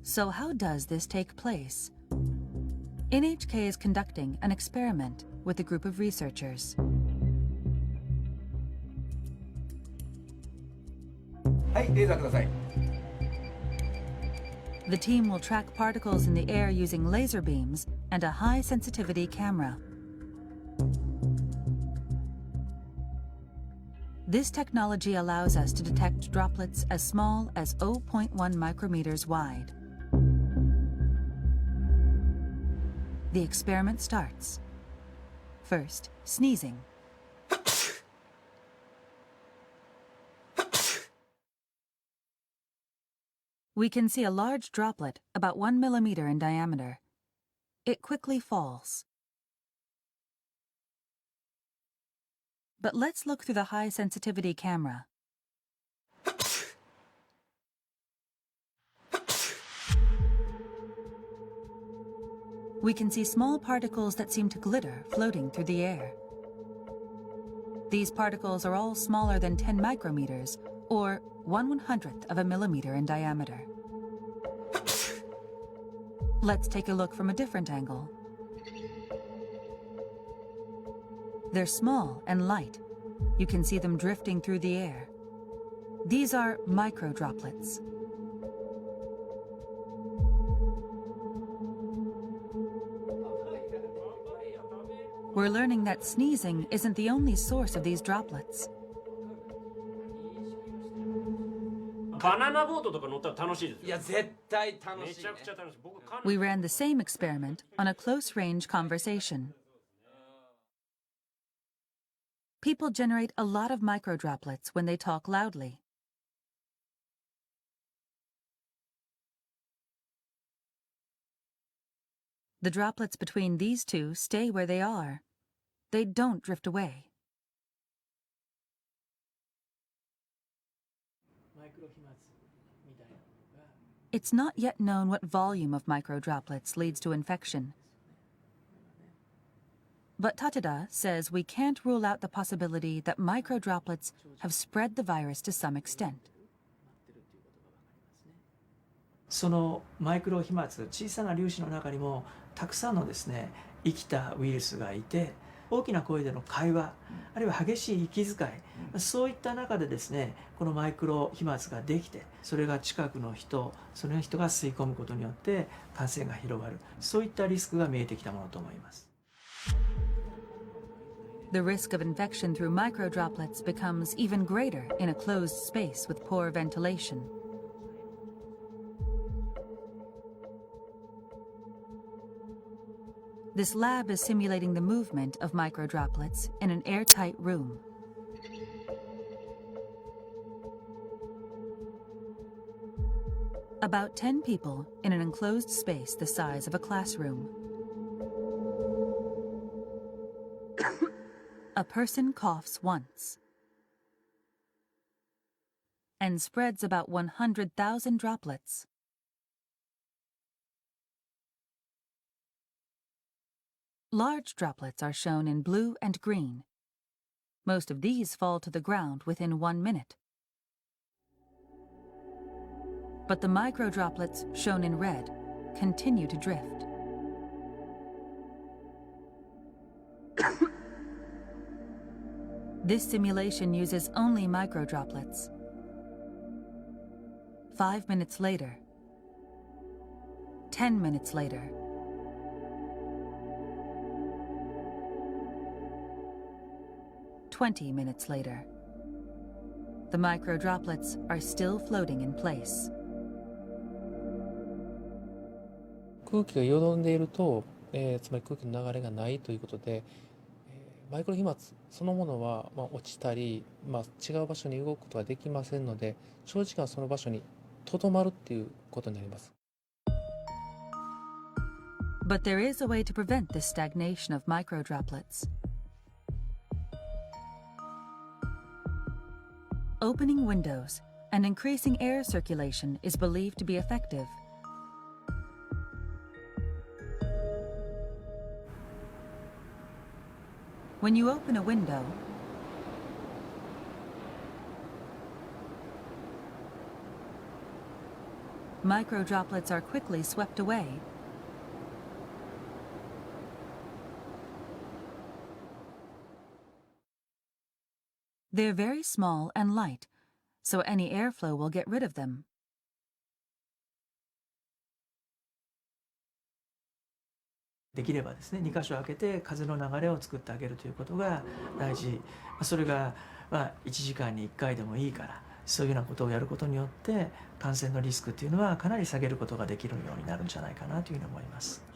So how does this take place? NHK is conducting an experiment with a group of researchers. The team will track particles in the air using laser beams and a high-sensitivity camera. This technology allows us to detect droplets as small as 0.1 micrometers wide. The experiment starts. First, sneezing. We can see a large droplet about 1 millimeter in diameter. It quickly falls. But let's look through the high-sensitivity camera. We can see small particles that seem to glitter floating through the air. These particles are all smaller than 10 micrometers, or 1/100th of a millimeter in diameter. Let's take a look from a different angle. They're small and light. You can see them drifting through the air. These are microdroplets. We're learning that sneezing isn't the only source of these droplets. We ran the same experiment on a close-range conversation. People generate a lot of microdroplets when they talk loudly. The droplets between these two stay where they are. They don't drift away. It's not yet known what volume of microdroplets leads to infection. But Tateda says we can't rule out the possibility that microdroplets have spread the virus to some extent. そのマイクロ飛沫、小さな粒子の中にもたくさんのですね、生きたウイルスがいて、大きな声での会話、あるいは激しい息遣い、そういった中でですね、このマイクロ飛沫ができて、それが近くの人、その人が吸い込むことによって感染が広がる、そういったリスクが見えてきたものと思います。The risk of infection through microdroplets becomes even greater in a closed space with poor ventilation. This lab is simulating the movement of microdroplets in an airtight room. About 10 people in an enclosed space the size of a classroom. A person coughs once and spreads about 100,000 droplets. Large droplets are shown in blue and green. Most of these fall to the ground within 1 minute. But the microdroplets, shown in red, continue to drift. This simulation uses only microdroplets. 5 minutes later, 10 minutes later, 20 minutes later, the microdroplets are still floating in place. 空気がよどんでいると、つまり空気の流れがないということで、マイクロ飛沫そのものは、落ちたり、違う場所に動くことができませんので、長時間その場所にとどまるっていうことになります。But there is a way to prevent this stagnation of microdroplets. Opening windows and increasing air circulation is believed to be effective. When you open a window, micro droplets are quickly swept away. They're very small and light, so any airflow will get rid of them. できればですね、2箇所開けて風の流れを作ってあげるということが大事。それが1時間に1回でもいいから、そういうようなことをやることによって感染のリスクっていうのはかなり下げることができるようになるんじゃないかなというふうに思います。